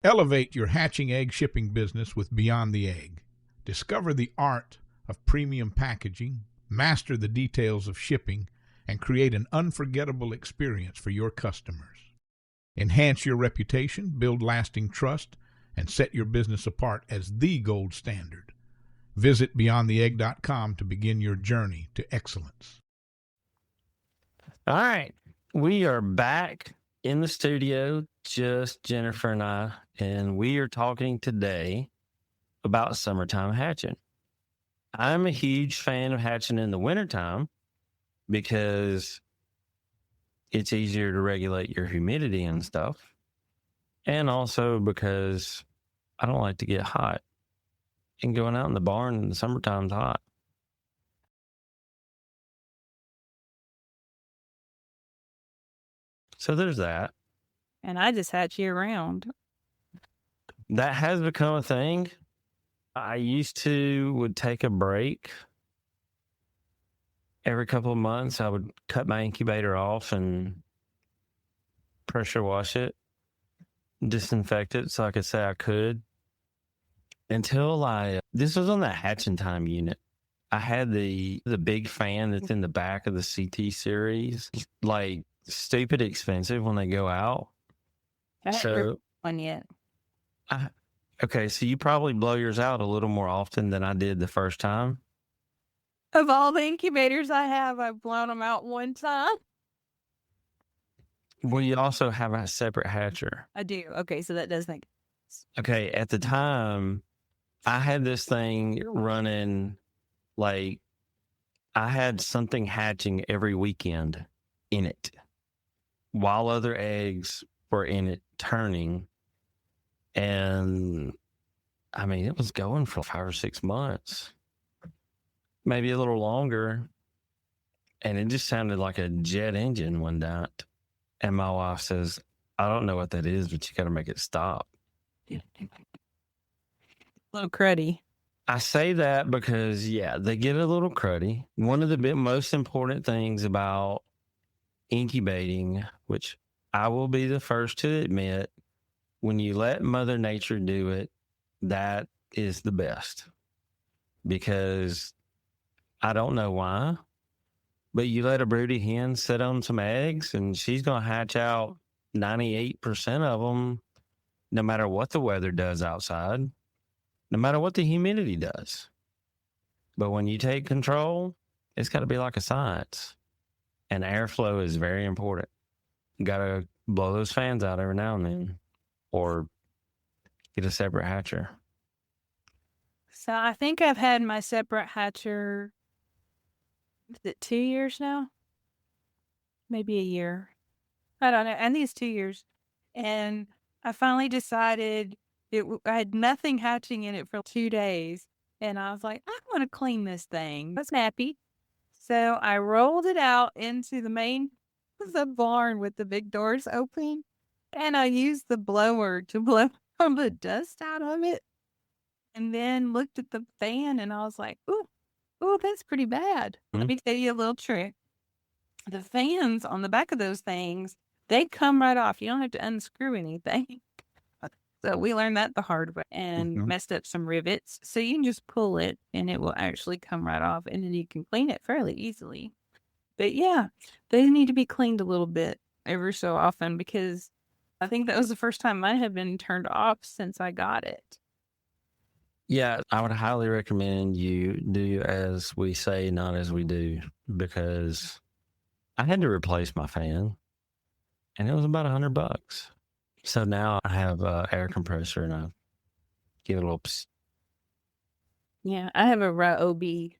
Elevate your hatching egg shipping business with Beyond the Egg. Discover the art of premium packaging, master the details of shipping, and create an unforgettable experience for your customers. Enhance your reputation, build lasting trust, and set your business apart as the gold standard. Visit BeyondTheEgg.com to begin your journey to excellence. All right. We are back in the studio, just Jennifer and I, and we are talking today about summertime hatching. I'm a huge fan of hatching in the wintertime because it's easier to regulate your humidity and stuff. And also because I don't like to get hot. And going out in the barn in the summertime's hot. So there's that. And I just hatch year round. That has become a thing. I would take a break. Every couple of months, I would cut my incubator off and pressure wash it, disinfect it so I could say I could. Until this was on the hatching time unit. I had the big fan that's in the back of the CT series, like stupid expensive when they go out. I haven't one yet. Okay, so you probably blow yours out a little more often than I did the first time. Of all the incubators I have, I've blown them out one time. Well, you also have a separate hatcher. I do. Okay, so that does make sense. Okay, at the time, I had this thing running, like, I had something hatching every weekend in it, while other eggs were in it turning. And, I mean, it was going for 5 or 6 months, maybe a little longer. And it just sounded like a jet engine one night. And my wife says, I don't know what that is, but you got to make it stop. A little cruddy. I say that because, yeah, they get a little cruddy. One of the most important things about incubating, which I will be the first to admit, when you let Mother Nature do it, that is the best. Because I don't know why, but you let a broody hen sit on some eggs and she's going to hatch out 98% of them, no matter what the weather does outside, no matter what the humidity does. But when you take control, it's got to be like a science. And airflow is very important. You got to blow those fans out every now and then, or get a separate hatcher. So I think I've had my separate hatcher, is it 2 years now? Maybe a year. I don't know. I think it's 2 years. And I finally decided I had nothing hatching in it for 2 days. And I was like, I want to clean this thing. It's nappy. So I rolled it out into the barn with the big doors open. And I used the blower to blow all the dust out of it. And then looked at the fan and I was like, ooh, that's pretty bad. Mm-hmm. Let me tell you a little trick. The fans on the back of those things, they come right off. You don't have to unscrew anything. So we learned that the hard way and messed up some rivets. So you can just pull it and it will actually come right off and then you can clean it fairly easily. But yeah, they need to be cleaned a little bit every so often because I think that was the first time mine had been turned off since I got it. Yeah, I would highly recommend you do as we say, not as we do, because I had to replace my fan and it was about $100. So now I have an air compressor and I give it a little psst. Yeah, I have a Ryobi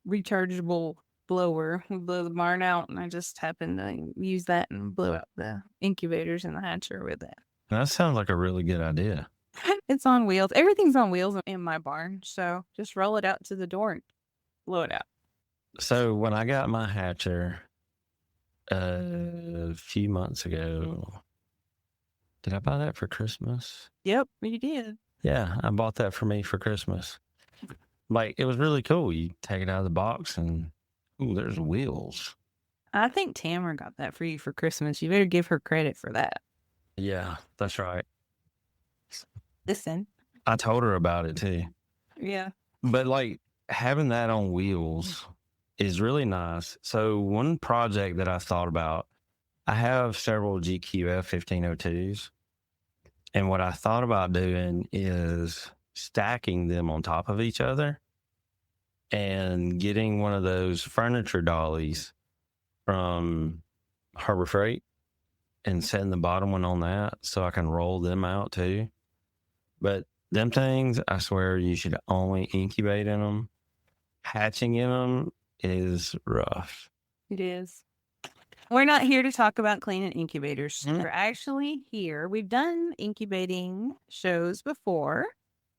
rechargeable blower. We blow the barn out and I just happen to use that and blow out the incubators in the hatcher with it. That sounds like a really good idea. It's on wheels. Everything's on wheels in my barn. So just roll it out to the door and blow it out. So when I got my hatcher a few months ago, did I buy that for Christmas? Yep, you did. Yeah, I bought that for me for Christmas. Like, it was really cool. You take it out of the box and, ooh, there's wheels. I think Tamara got that for you for Christmas. You better give her credit for that. Yeah, that's right. listen. I told her about it too. Yeah. But like having that on wheels is really nice. So one project that I thought about, I have several GQF 1502s. And what I thought about doing is stacking them on top of each other and getting one of those furniture dollies from Harbor Freight and setting the bottom one on that so I can roll them out too. But them things, I swear you should only incubate in them. Hatching in them is rough. It is. We're not here to talk about cleaning incubators. Mm. We're actually here. We've done incubating shows before.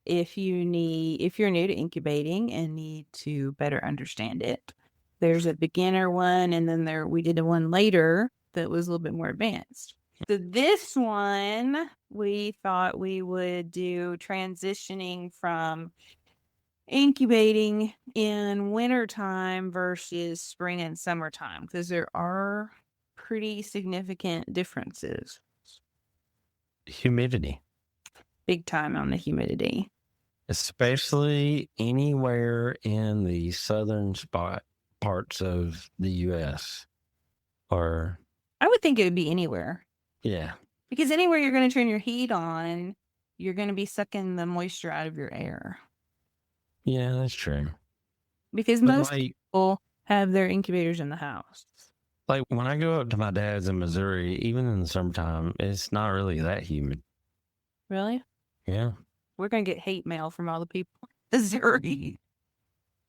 If you're new to incubating and need to better understand it, there's a beginner one, and then we did a one later that was a little bit more advanced. So this one, we thought we would do transitioning from incubating in wintertime versus spring and summertime, because there are pretty significant differences. Humidity. Big time on the humidity. Especially anywhere in the southern parts of the U.S. Or, I would think it would be anywhere. yeah. Because anywhere you're going to turn your heat on, you're going to be sucking the moisture out of your air. Yeah, that's true. Because But most people have their incubators in the house. Like when I go up to my dad's in Missouri, even in the summertime, it's not really that humid. Really? Yeah. We're going to get hate mail from all the people in Missouri.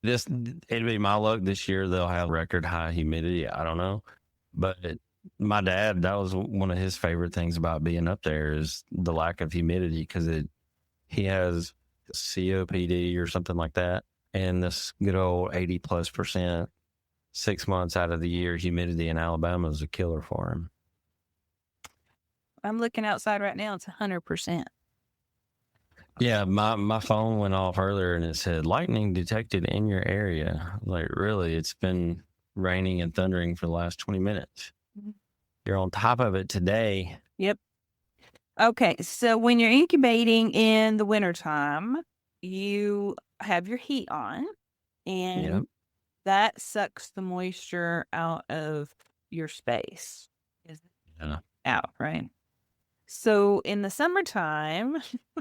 It'd be my luck this year. They'll have record high humidity. I don't know. But my dad, that was one of his favorite things about being up there is the lack of humidity, because he has COPD or something like that. And this good old 80+%, 6 months out of the year, humidity in Alabama is a killer for him. I'm looking outside right now. It's 100%. Yeah, my phone went off earlier and it said lightning detected in your area. Like, really? It's been raining and thundering for the last 20 minutes. Mm-hmm. You're on top of it today. Yep. Okay, so when you're incubating in the wintertime, you have your heat on, and that sucks the moisture out of your space. Out, right? So in the summertime,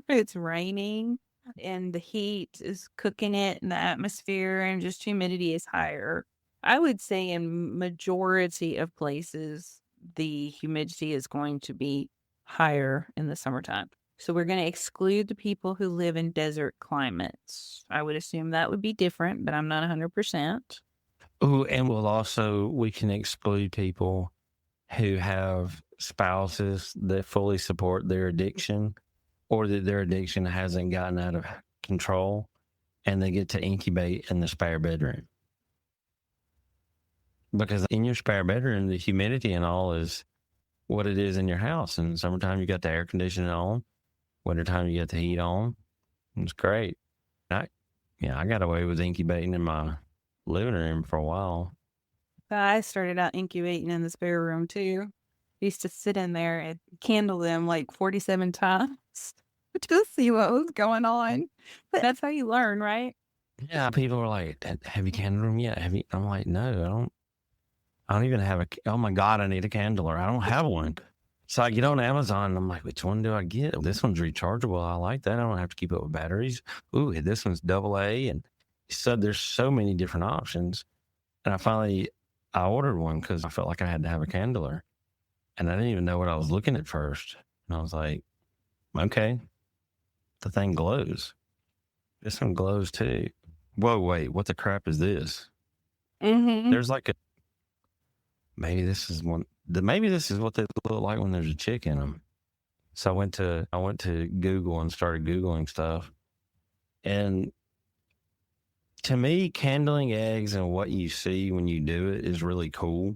it's raining and the heat is cooking it in the atmosphere and just humidity is higher. I would say in majority of places, the humidity is going to be higher in the summertime. So we're going to exclude the people who live in desert climates. I would assume that would be different, but I'm not 100%. Oh, and we can exclude people who have spouses that fully support their addiction, or that their addiction hasn't gotten out of control and they get to incubate in the spare bedroom. Because in your spare bedroom, the humidity and all is what it is in your house. In summertime, you got the air conditioning on. Wintertime, you got the heat on. It's great. I got away with incubating in my living room for a while. I started out incubating in the spare room too. I used to sit in there and candle them like 47 times to see what was going on. But that's how you learn, right? Yeah, people were like, "Have you candled them yet? Have you?" I'm like, "No, I don't even have oh my God, I need a candler. I don't have one." So I get on Amazon and I'm like, which one do I get? This one's rechargeable. I like that. I don't have to keep up with batteries. Ooh, this one's AA. And so there's so many different options. And I ordered one because I felt like I had to have a candler. And I didn't even know what I was looking at first. And I was like, okay, the thing glows. This one glows too. Whoa, wait, what the crap is this? Mm-hmm. There's like maybe this is what they look like when there's a chick in them. So I went to Google and started Googling stuff. And to me, candling eggs and what you see when you do it is really cool,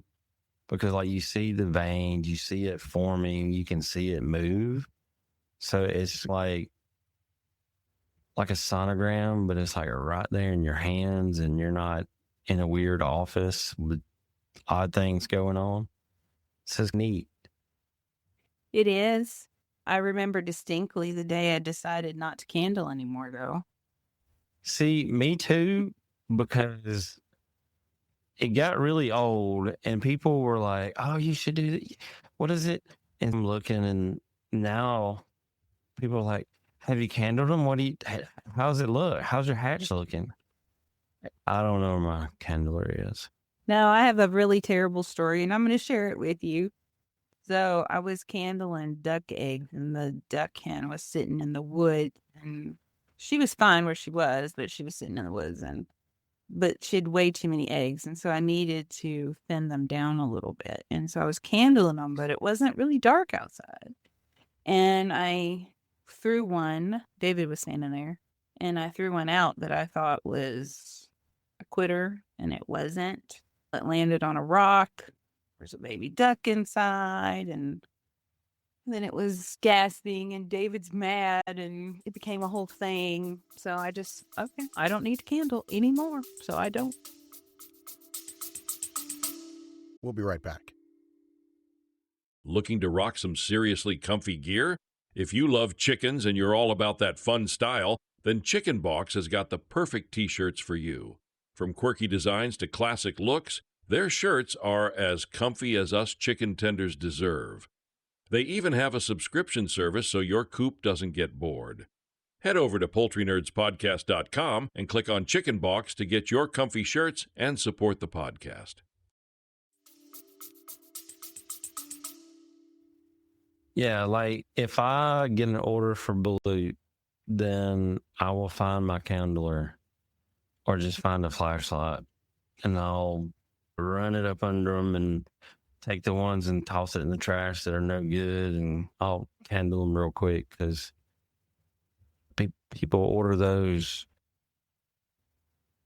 because like you see the veins, you see it forming, you can see it move. So it's like a sonogram, but it's like right there in your hands and you're not in a weird office with odd things going on. So it's neat. It is. I remember distinctly the day I decided not to candle anymore, though. See, me too, because it got really old and people were like, oh, you should do that. What is it? And I'm looking, and now people are like, have you candled them? How's it look? How's your hatch looking? I don't know where my candler is. No, I have a really terrible story, and I'm going to share it with you. So I was candling duck eggs, and the duck hen was sitting in the woods, and she was fine where she was, but she was sitting in the woods, but she had way too many eggs, and so I needed to thin them down a little bit. And so I was candling them, but it wasn't really dark outside. And I threw one. David was standing there, and I threw one out that I thought was a quitter, and it wasn't. It landed on a rock. There's a baby duck inside, and then it was gasping, and David's mad, and it became a whole thing. So I don't need to candle anymore, so I don't. We'll be right back. Looking to rock some seriously comfy gear? If you love chickens and you're all about that fun style, then Chicken Box has got the perfect t-shirts for you. From quirky designs to classic looks, their shirts are as comfy as us chicken tenders deserve. They even have a subscription service so your coop doesn't get bored. Head over to PoultryNerdsPodcast.com and click on Chicken Box to get your comfy shirts and support the podcast. Yeah, like if I get an order for balut, then I will find my candler or just find a flashlight, and I'll run it up under them and take the ones and toss it in the trash that are no good, and I'll candle them real quick because people order those.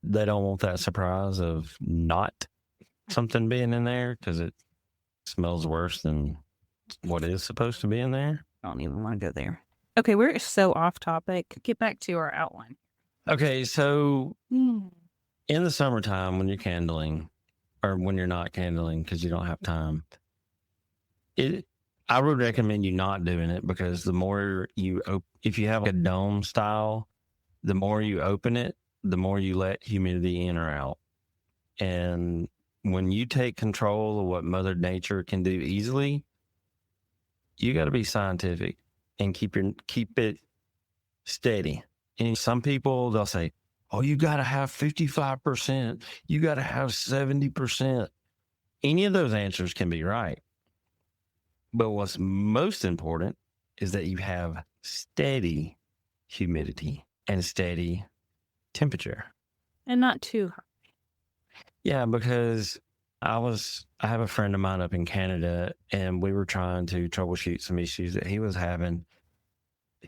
They don't want that surprise of not something being in there because it smells worse than what is supposed to be in there. I don't even want to go there. Okay, we're so off topic. Get back to our outline. Okay, so in the summertime when you're candling, or when you're not candling because you don't have time, I would recommend you not doing it, because the more if you have a dome style, the more you open it, the more you let humidity in or out. And when you take control of what Mother Nature can do easily, you got to be scientific and keep it steady. And some people, they'll say, oh, you got to have 55%. You got to have 70%. Any of those answers can be right. But what's most important is that you have steady humidity and steady temperature. And not too hot. Yeah, because I have a friend of mine up in Canada, and we were trying to troubleshoot some issues that he was having.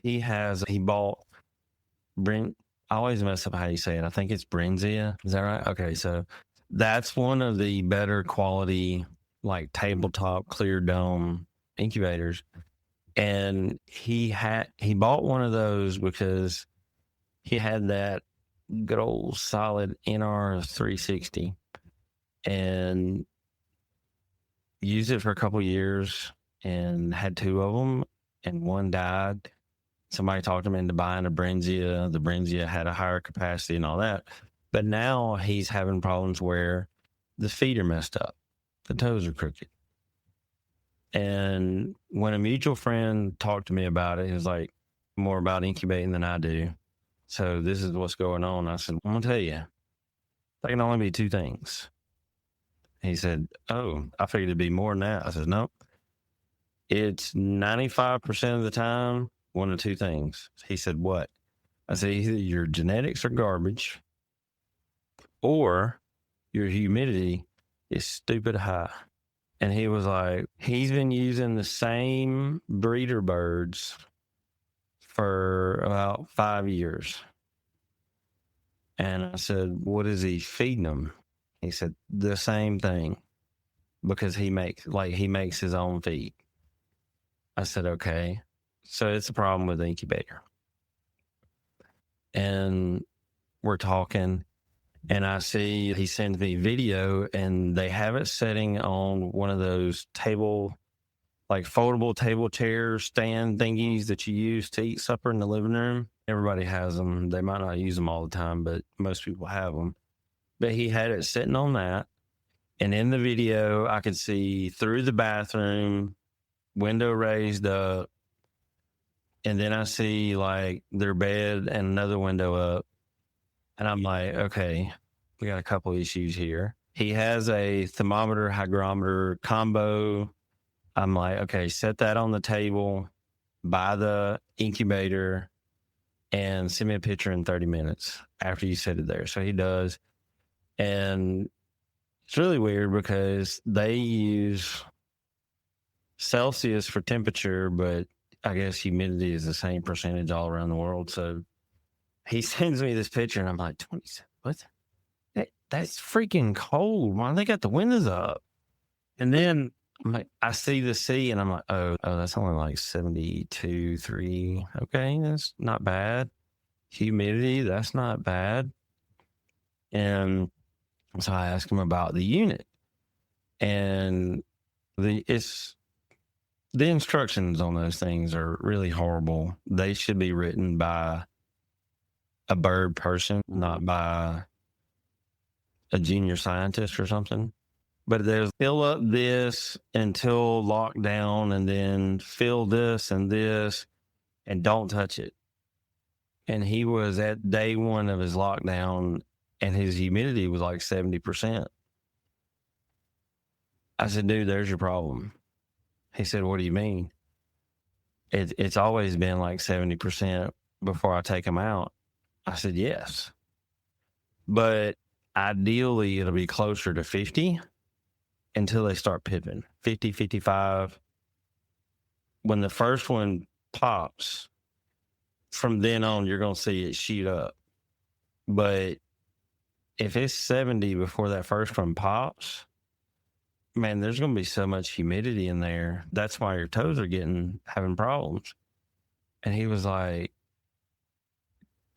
He bought I always mess up how you say it. I think it's Brenzia. Is that right? Okay, so that's one of the better quality, like tabletop clear dome incubators. And he bought one of those because he had that good old solid NR 360 and used it for a couple years and had two of them, and one died. Somebody talked him into buying a Brenzia. The Brenzia had a higher capacity and all that. But now he's having problems where the feet are messed up. The toes are crooked. And when a mutual friend talked to me about it, he was like, more about incubating than I do. So this is what's going on. I said, I'm going to tell you, that can only be two things. He said, oh, I figured it'd be more than that. I said, nope. It's 95% of the time, one of two things. He said, what? I said, either your genetics are garbage or your humidity is stupid high. And he was like, he's been using the same breeder birds for about 5 years. And I said, what is he feeding them? He said, the same thing, because he makes his own feed. I said, okay. So it's a problem with the incubator. And we're talking, and I see he sends me video, and they have it setting on one of those tabletop like foldable table chairs, stand thingies that you use to eat supper in the living room. Everybody has them. They might not use them all the time, but most people have them. But he had it sitting on that. And in the video, I could see through the bathroom, window raised up. And then I see like their bed and another window up. And I'm like, okay, we got a couple issues here. He has a thermometer, hygrometer combo. I'm like, okay, set that on the table, buy the incubator, and send me a picture in 30 minutes after you set it there. So he does. And it's really weird because they use Celsius for temperature, but I guess humidity is the same percentage all around the world. So he sends me this picture, and I'm like, 27, what? That's freaking cold. Why they got the windows up? And then I'm like, I see the C, and I'm like, oh, that's only like 72, 3. Okay, that's not bad. Humidity, that's not bad. And so I asked him about the unit, and the instructions on those things are really horrible. They should be written by a bird person, not by a junior scientist or something. But there's fill up this until lockdown, and then fill this and don't touch it. And he was at day 1 of his lockdown, and his humidity was like 70%. I said, dude, there's your problem. He said, what do you mean? It's always been like 70% before I take them out. I said, yes. But ideally, it'll be closer to 50 until they start pipping. 50, 55. When the first one pops, from then on, you're going to see it shoot up. But if it's 70 before that first one pops, man, there's going to be so much humidity in there. That's why your toes are having problems. And he was like,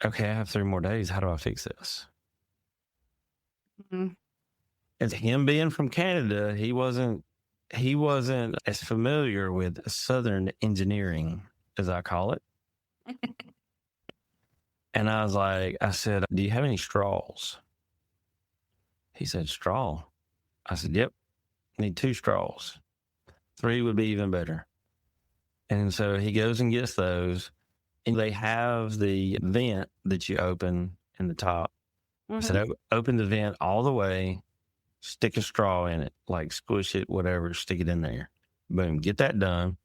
okay, I have 3 more days. How do I fix this? Mm-hmm. And him being from Canada, he wasn't as familiar with Southern engineering, as I call it. And I said, do you have any straws? He said, straw. I said, yep, need 2 straws. 3 would be even better. And so he goes and gets those. And they have the vent that you open in the top. Mm-hmm. I said, open the vent all the way, stick a straw in it, like squish it, whatever, stick it in there. Boom, get that done.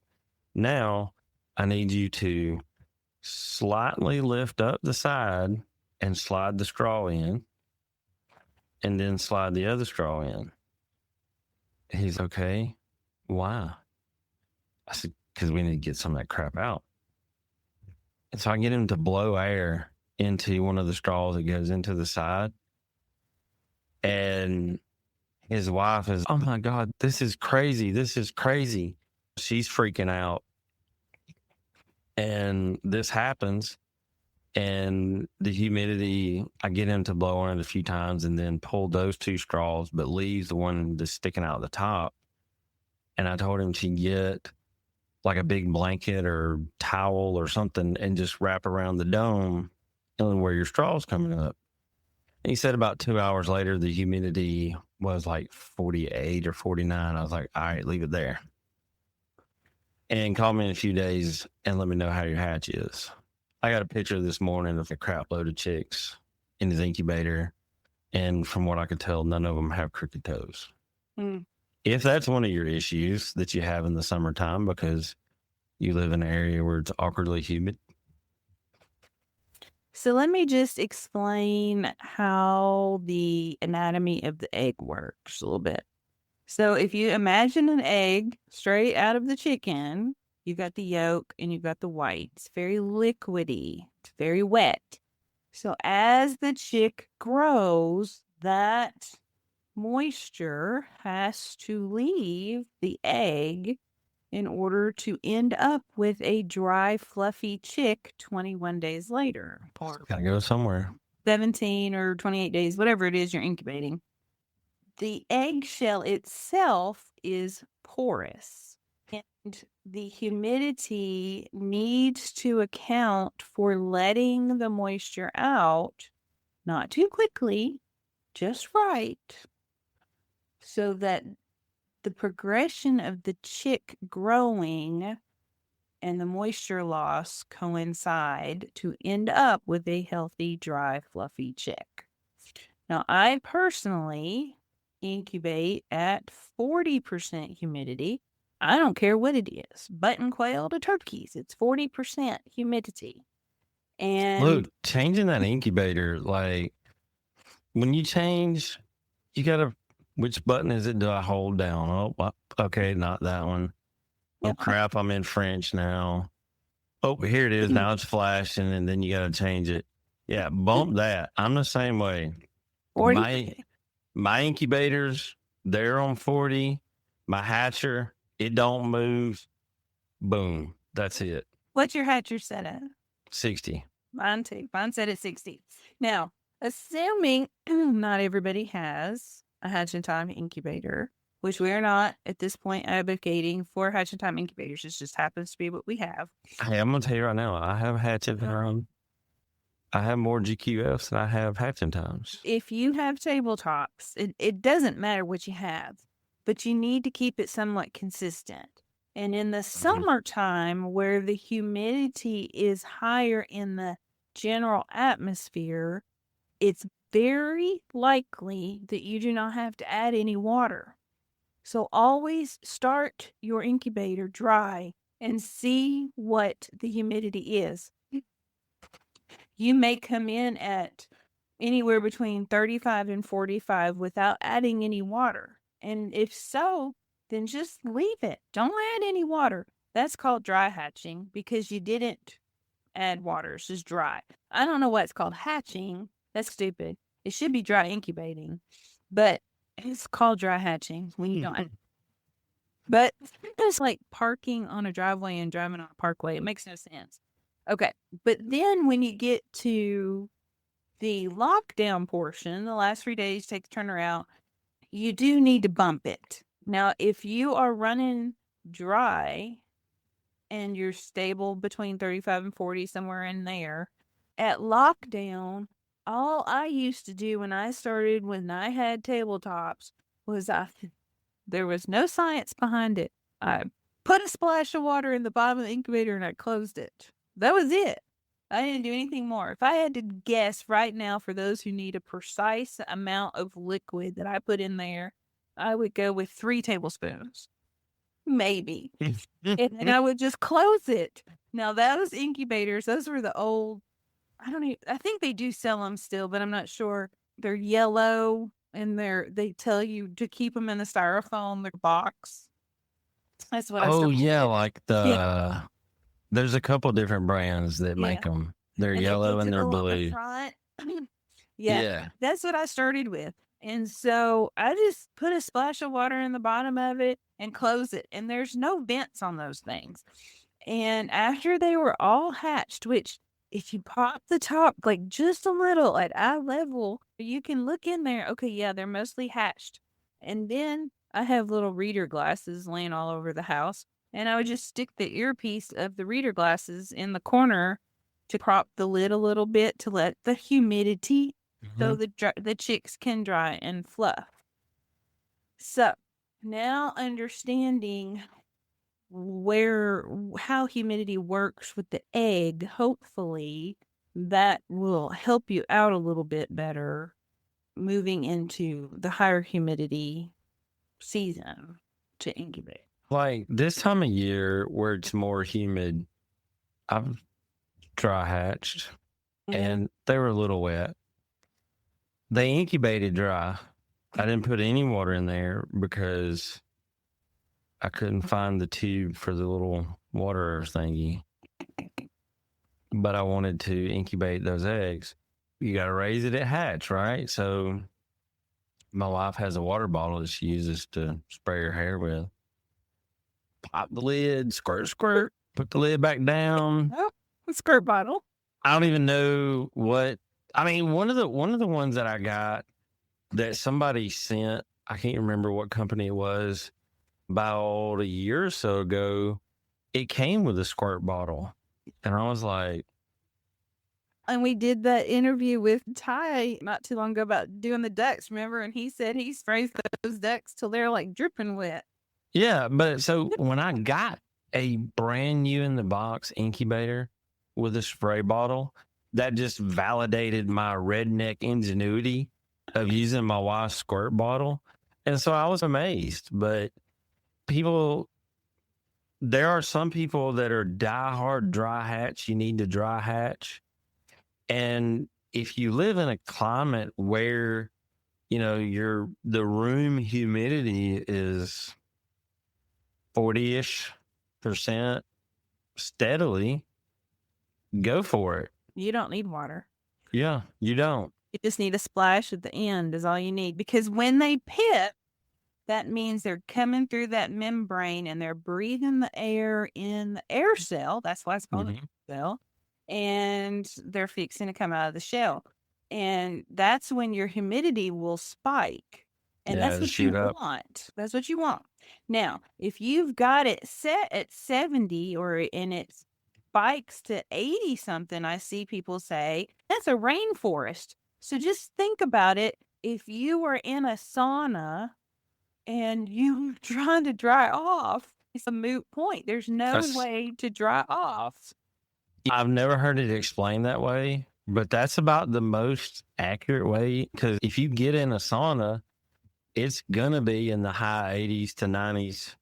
Now, I need you to slightly lift up the side and slide the straw in, and then slide the other straw in. He's okay. Why? I said, because we need to get some of that crap out. And so I get him to blow air into one of the straws that goes into the side. And his wife is, oh my God, this is crazy. This is crazy. She's freaking out. And this happens. And the humidity, I get him to blow on it a few times and then pull those 2 straws, but leaves the one that's sticking out the top. And I told him to get like a big blanket or towel or something and just wrap around the dome and where your straw's coming up. And he said about 2 hours later, the humidity was like 48 or 49. I was like, all right, leave it there. And call me in a few days and let me know how your hatch is. I got a picture this morning of a crap load of chicks in his incubator. And from what I could tell, none of them have crooked toes. Mm. If that's one of your issues that you have in the summertime because you live in an area where it's awkwardly humid. So let me just explain how the anatomy of the egg works a little bit. So if you imagine an egg straight out of the chicken, you've got the yolk and you've got the white. It's very liquidy. It's very wet. So as the chick grows, that moisture has to leave the egg in order to end up with a dry, fluffy chick 21 days later. Or gotta go somewhere. 17 or 28 days, whatever it is you're incubating. The eggshell itself is porous. And the humidity needs to account for letting the moisture out, not too quickly, just right, so that the progression of the chick growing and the moisture loss coincide to end up with a healthy, dry, fluffy chick. Now, I personally incubate at 40% humidity. I don't care what it is, button quail to turkeys, it's 40% humidity. And Look, changing that incubator, like when you change, you gotta, which button is it? Do I hold down? Oh, okay, not that one. Oh crap, I'm in French now. Oh, here it is. Now it's flashing, and then you gotta change it. Yeah, bump that. I'm the same way. 40. My incubators, they're on 40. My hatcher, it don't move. Boom. That's it. What's your hatcher set at? 60. Mine too. Mine set at 60. Now, assuming not everybody has a hatch and time incubator, which we are not at this point advocating for hatch and time incubators. It just happens to be what we have. Hey, I'm gonna tell you right now, I have hatch and time. I have more GQFs than I have hatching times. If you have tabletops, it doesn't matter what you have, but you need to keep it somewhat consistent. And in the summertime, where the humidity is higher in the general atmosphere, it's very likely that you do not have to add any water. So always start your incubator dry and see what the humidity is. You may come in at anywhere between 35 and 45 without adding any water. And if so, then just leave it. Don't add any water. That's called dry hatching because you didn't add water. It's just dry. I don't know why it's called hatching. That's stupid. It should be dry incubating, but it's called dry hatching when you don't. But it's like parking on a driveway and driving on a parkway. It makes no sense. Okay. But then when you get to the lockdown portion, the last 3 days, take the turner out, you do need to bump it. Now, if you are running dry and you're stable between 35 and 40, somewhere in there, at lockdown, all I used to do when I started, when I had tabletops, was there was no science behind it. I put a splash of water in the bottom of the incubator and I closed it. That was it. I didn't do anything more. If I had to guess right now, for those who need a precise amount of liquid that I put in there, I would go with 3 tablespoons. Maybe. And then I would just close it. Now, those incubators, those were the old, I think they do sell them still, but I'm not sure. They're yellow and they tell you to keep them in the styrofoam, their box. That's what I Oh, still yeah, did. like there's a couple different brands that make them. They're And yellow and they're on the blue. front. Yeah. That's what I started with. And so I just put a splash of water in the bottom of it and close it. And there's no vents on those things. And after they were all hatched, which if you pop the top like just a little at eye level, you can look in there. Okay, yeah, they're mostly hatched. And then I have little reader glasses laying all over the house. And I would just stick the earpiece of the reader glasses in the corner to prop the lid a little bit to let the humidity so the chicks can dry and fluff. So now understanding how humidity works with the egg, hopefully that will help you out a little bit better moving into the higher humidity season to incubate. Like this time of year where it's more humid, I've dry hatched and they were a little wet. They incubated dry. I didn't put any water in there because I couldn't find the tube for the little water thingy. But I wanted to incubate those eggs. You got to raise it at hatch, right? So my wife has a water bottle that she uses to spray her hair with. Pop the lid, squirt, squirt, put the lid back down. Oh, a squirt bottle. I don't even know what. I mean, one of the ones that I got that somebody sent, I can't remember what company it was. About a year or so ago, it came with a squirt bottle. And I was like, And we did that interview with Ty not too long ago about doing the ducks, remember? And he said he sprays those ducks till they're like dripping wet. yeah. But so when I got a brand new in the box incubator with a spray bottle, that just validated my redneck ingenuity of using my wife's squirt bottle. And so I was amazed. But there are some people that are diehard dry hatch. You need to dry hatch. And if you live in a climate where, the room humidity is 40-ish% steadily, go for it. You don't need water. Yeah, you don't. You just need a splash at the end is all you need. Because when they pip, that means they're coming through that membrane and they're breathing the air in the air cell. That's why it's called an air cell. And they're fixing to come out of the shell. And that's when your humidity will spike. And that's what you want. That's what you want. Now, if you've got it set at 70 and it spikes to 80 something, I see people say, that's a rainforest. So just think about it. If you were in a sauna and you're trying to dry off, it's a moot point. There's no way to dry off. I've never heard it explained that way, but that's about the most accurate way. Because if you get in a sauna, it's going to be in the high 80s to 90s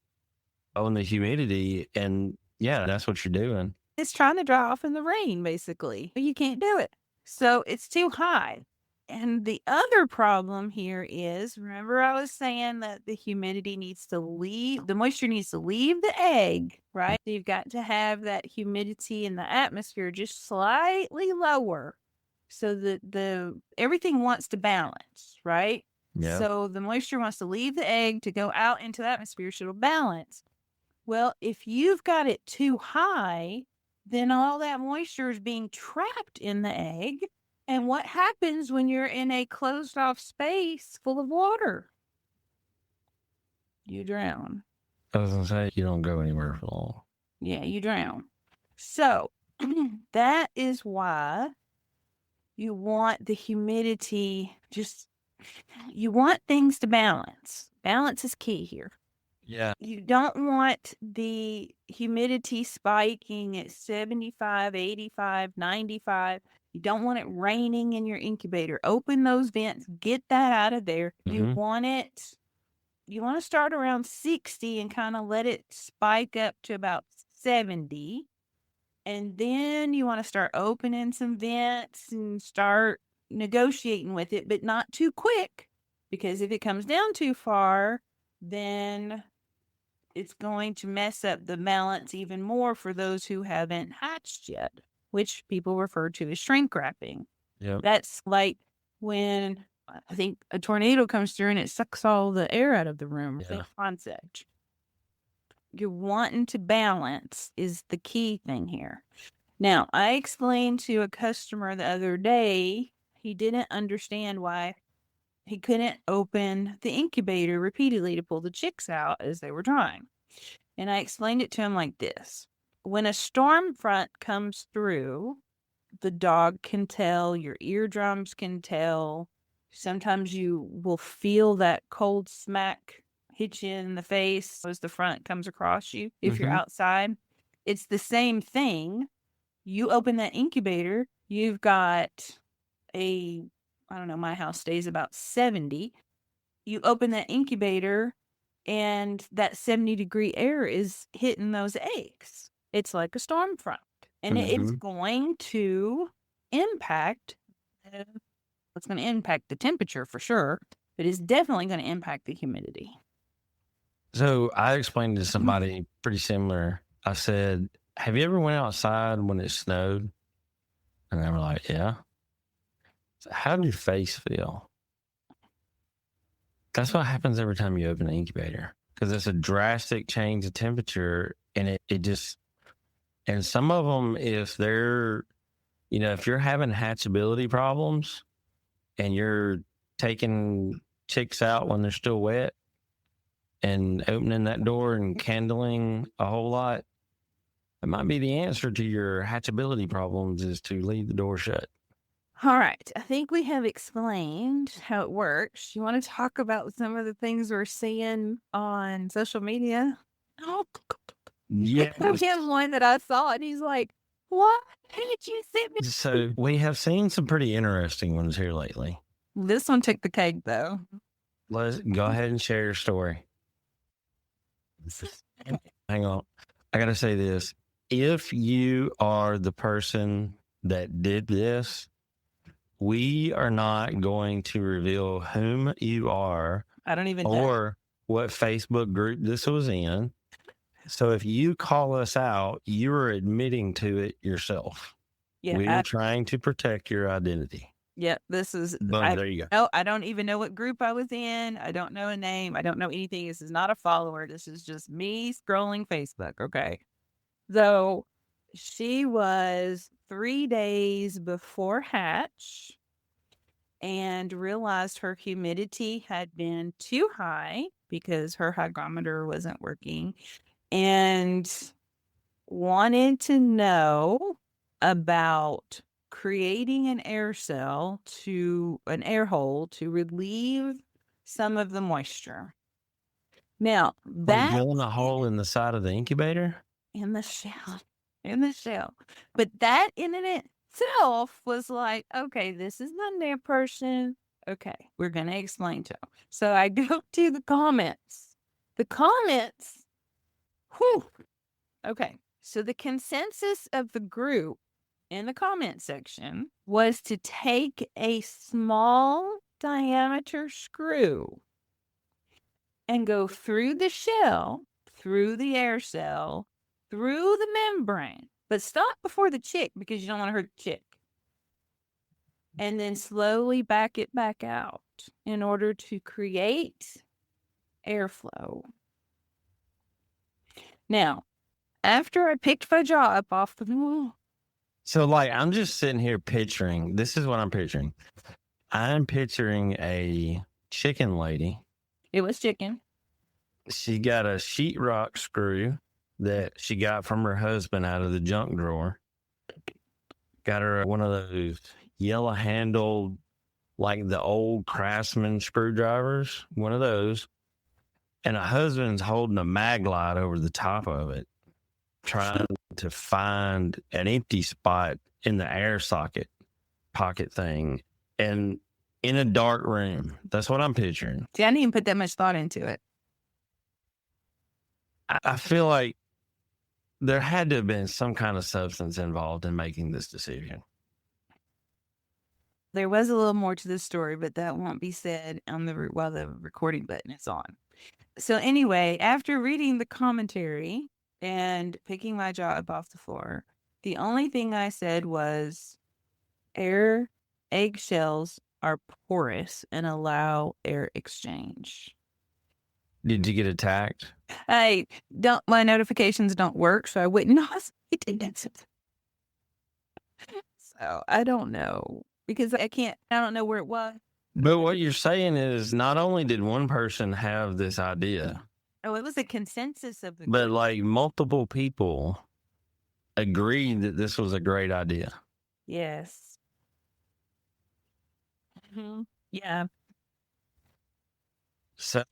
on the humidity. And yeah, that's what you're doing. It's trying to dry off in the rain, basically. But you can't do it. So it's too high. And the other problem here is, remember I was saying that the humidity needs to leave, the moisture needs to leave the egg, right? So you've got to have that humidity in the atmosphere just slightly lower so that everything wants to balance, right? Yeah. So the moisture wants to leave the egg to go out into the atmosphere so it'll balance. Well, if you've got it too high, then all that moisture is being trapped in the egg. And what happens when you're in a closed off space full of water? You drown. I was going to say, you don't go anywhere for long. Yeah, you drown. So that is why you want the humidity, you want things to balance. Balance is key here. Yeah. You don't want the humidity spiking at 75, 85, 95. You don't want it raining in your incubator. Open those vents, get that out of there. You want to start around 60 and kind of let it spike up to about 70. And then you want to start opening some vents and start negotiating with it, but not too quick. Because if it comes down too far, then it's going to mess up the balance even more for those who haven't hatched yet, which people refer to as shrink wrapping. Yep. That's like when I think a tornado comes through and it sucks all the air out of the room. Yeah. Same concept. You're wanting to balance is the key thing here. Now, I explained to a customer the other day, he didn't understand why he couldn't open the incubator repeatedly to pull the chicks out as they were trying. And I explained it to him like this. When a storm front comes through, the dog can tell, your eardrums can tell. Sometimes you will feel that cold smack hit you in the face as the front comes across you if you're outside. It's the same thing. You open that incubator, you've got I don't know, my house stays about 70. You open that incubator and that 70-degree air is hitting those eggs. It's like a storm front. And it's going to impact, it's going to impact the temperature for sure, but it's definitely going to impact the humidity. So I explained to somebody pretty similar. I said, have you ever went outside when it snowed? And they were like, yeah. How did your face feel? That's what happens every time you open an incubator, because it's a drastic change of temperature, and it just, and some of them, if they're, if you're having hatchability problems and you're taking chicks out when they're still wet, and opening that door and candling a whole lot, it might be the answer to your hatchability problems is to leave the door shut. All right. I think we have explained how it works. You want to talk about some of the things we're seeing on social media? Oh, Yeah. here's one that I saw, and he's like, "What did you send me?" So we have seen some pretty interesting ones here lately. This one took the cake, though. Let's go ahead and share your story. Hang on. I got to say this. If you are the person that did this, we are not going to reveal whom you are I don't even know. or what Facebook group this was in. So if you call us out, you are admitting to it yourself. Yeah, We are trying to protect your identity. yeah, this is. Boom, there you go. No, I don't even know what group I was in. I don't know a name. I don't know anything. This is not a follower. This is just me scrolling Facebook. Okay. So she was 3 days before hatch and realized her humidity had been too high because her hygrometer wasn't working and wanted to know about creating an air hole to relieve some of the moisture. Now, that Drilling a hole in the side of the incubator? in the shell. But that in and itself was like, okay, this is not their person. Okay, we're going to explain to them. So I go to the comments. Whew. Okay, so the consensus of the group in the comment section was to take a small diameter screw and go through the shell, through the air cell, through the membrane, but stop before the chick because you don't want to hurt the chick. And then slowly back it back out in order to create airflow. Now, after I picked my jaw up off the wall. So, like, I'm just sitting here picturing, this is what I'm picturing. I'm picturing a chicken lady. It was chicken. She got a sheetrock screw that she got from her husband out of the junk drawer. Got her one of those yellow handled, like the old Craftsman screwdrivers, one of those. And her husband's holding a mag light over the top of it, trying to find an empty spot in the air socket pocket thing. And in a dark room. That's what I'm picturing. See, I didn't even put that much thought into it. I feel like there had to have been some kind of substance involved in making this decision. There was a little more to the story, but that won't be said on while the recording button is on. So anyway, after reading the commentary and picking my jaw up off the floor, the only thing I said was eggshells are porous and allow air exchange. Did you get attacked? My notifications don't work, so I wouldn't know. So I don't know because I don't know where it was. But what you're saying is not only did one person have this idea. Oh, it was a consensus of the But like multiple people agreed that this was a great idea. Yes. Mm-hmm. Yeah. So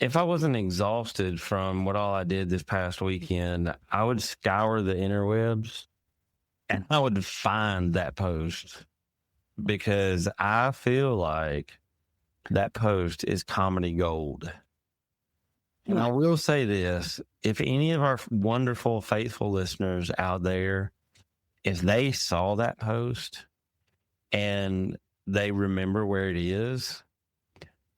if I wasn't exhausted from what all I did this past weekend, I would scour the interwebs and I would find that post because I feel like that post is comedy gold. And I will say this, if any of our wonderful, faithful listeners out there, if they saw that post and they remember where it is,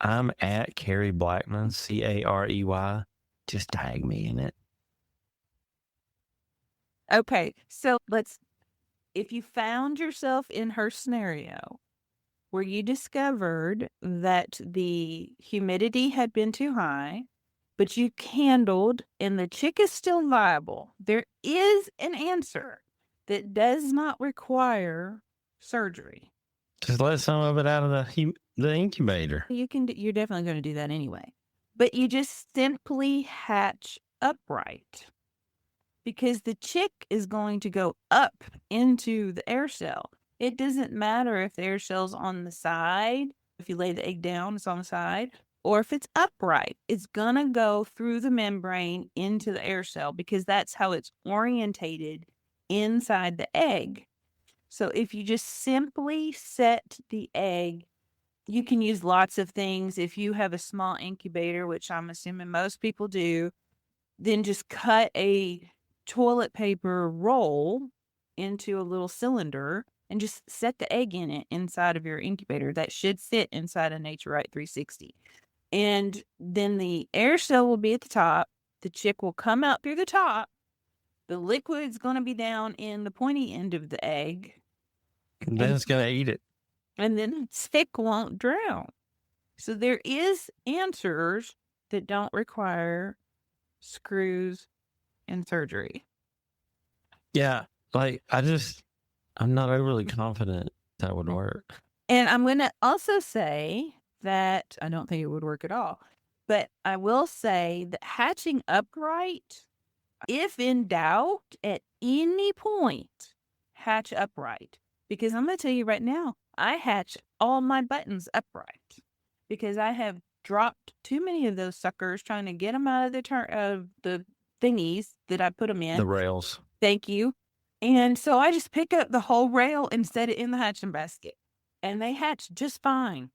I'm at Carey Blackman, Carey. Just tag me in it. Okay, so if you found yourself in her scenario where you discovered that the humidity had been too high, but you candled and the chick is still viable, there is an answer that does not require surgery. Just let some of it out of the incubator. You're definitely going to do that anyway. but you just simply hatch upright because the chick is going to go up into the air shell. It doesn't matter if the air shell's on the side, if you lay the egg down, it's on the side, or if it's upright, it's going to go through the membrane into the air shell because that's how it's orientated inside the egg. So if you just simply set the egg, you can use lots of things. If you have a small incubator, which I'm assuming most people do, then just cut a toilet paper roll into a little cylinder and just set the egg in it inside of your incubator. That should sit inside a Nature Right 360. And then the air shell will be at the top. The chick will come out through the top. The liquid's going to be down in the pointy end of the egg. And then it's going to eat it. And then its chick won't drown. So there is answers that don't require screws and surgery. Yeah. Like, I'm not overly confident that would work. And I'm going to also say that I don't think it would work at all. But I will say that hatching upright, if in doubt at any point, hatch upright. Because I'm going to tell you right now, I hatch all my buttons upright because I have dropped too many of those suckers trying to get them out of the thingies that I put them in. The rails. Thank you. And so I just pick up the whole rail and set it in the hatching basket. And they hatch just fine.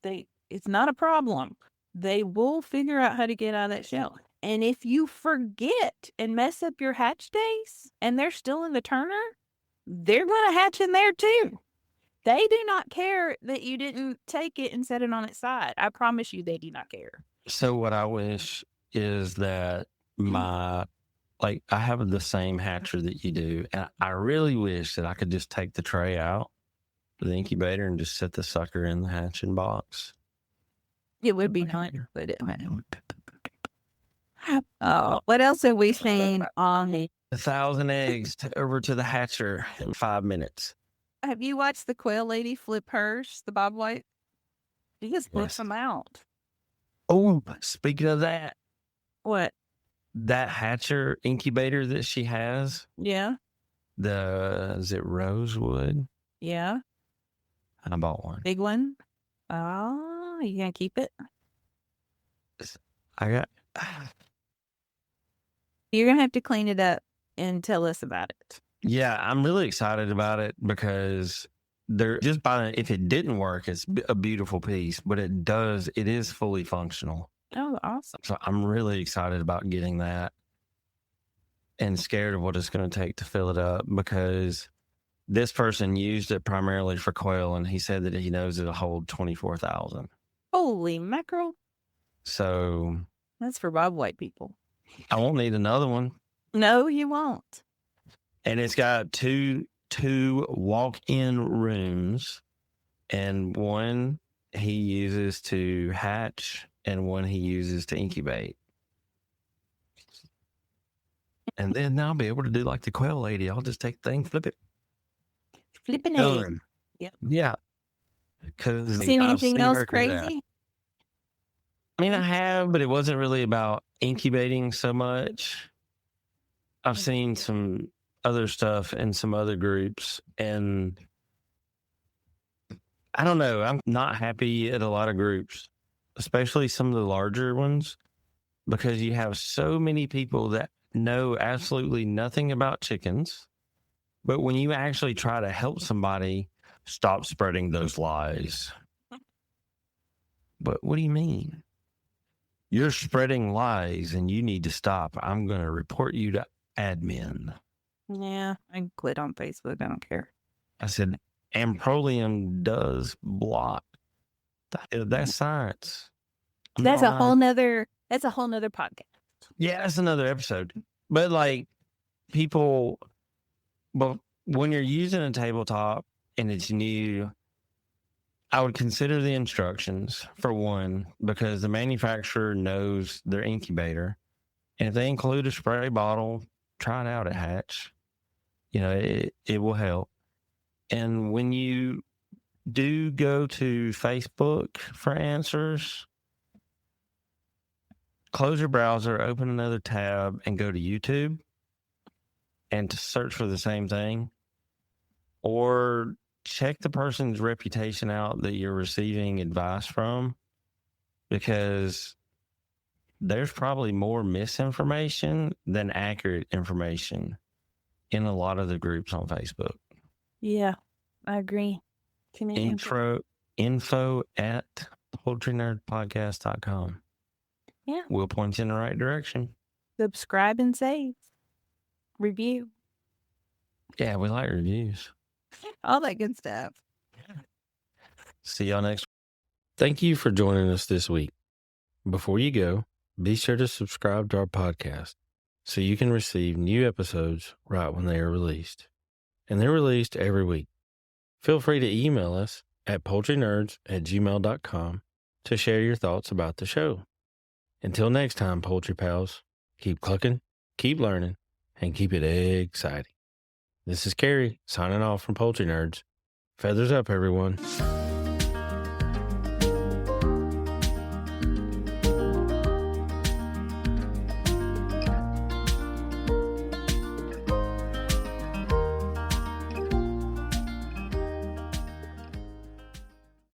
It's not a problem. They will figure out how to get out of that shell. And if you forget and mess up your hatch days and they're still in the turner, they're going to hatch in there too. They do not care that you didn't take it and set it on its side. I promise you they do not care. So what I wish is that I have the same hatcher that you do. And I really wish that I could just take the tray out of the incubator and just set the sucker in the hatching box. It would be nice, but it what else have we seen on the 1,000 eggs over to the hatcher in 5 minutes. Have you watched the quail lady flip hers, the Bob White? She just flips them out. Oh, speaking of that, What? that hatcher incubator that she has, Yeah. is it rosewood? Yeah. I bought one. Big one. Oh, you gonna keep it? You're gonna have to clean it up and tell us about it. Yeah, I'm really excited about it because if it didn't work, it's a beautiful piece, but it is fully functional. Oh, awesome. So I'm really excited about getting that and scared of what it's going to take to fill it up because this person used it primarily for quail and he said that he knows it'll hold 24,000. Holy mackerel. So that's for Bob White people. I won't need another one. No, you won't. And it's got two walk-in rooms, and one he uses to hatch and one he uses to incubate. And then I'll be able to do like the quail lady. I'll just take the thing, flip it. Flip an egg. Yep. Yeah. Seen anything else crazy? I mean, I have, but it wasn't really about incubating so much. I've seen some other stuff in some other groups, and I don't know. I'm not happy at a lot of groups, especially some of the larger ones, because you have so many people that know absolutely nothing about chickens. But when you actually try to help somebody, stop spreading those lies. But what do you mean? You're spreading lies and you need to stop. I'm going to report you to admin. Yeah, I quit on Facebook. I don't care. I said, Amprolium does block. That's science. That's a whole nother podcast. Yeah, that's another episode. But like people, well, when you're using a tabletop and it's new, I would consider the instructions for one, because the manufacturer knows their incubator. And if they include a spray bottle, try it out at Hatch. You know, it will help. And when you do go to Facebook for answers, close your browser, open another tab, and go to YouTube and to search for the same thing. Or check the person's reputation out that you're receiving advice from, because there's probably more misinformation than accurate information in a lot of the groups on Facebook. Yeah, I agree. Too many Info at poultrynerdpodcast.com. Yeah. We'll point you in the right direction. Subscribe and save. Review. Yeah, we like reviews. All that good stuff. See y'all next week. Thank you for joining us this week. Before you go, be sure to subscribe to our podcast so you can receive new episodes right when they are released. And they're released every week. Feel free to email us at poultrynerds@gmail.com to share your thoughts about the show. Until next time, Poultry Pals, keep clucking, keep learning, and keep it exciting. This is Carey signing off from Poultry Nerds. Feathers up, everyone.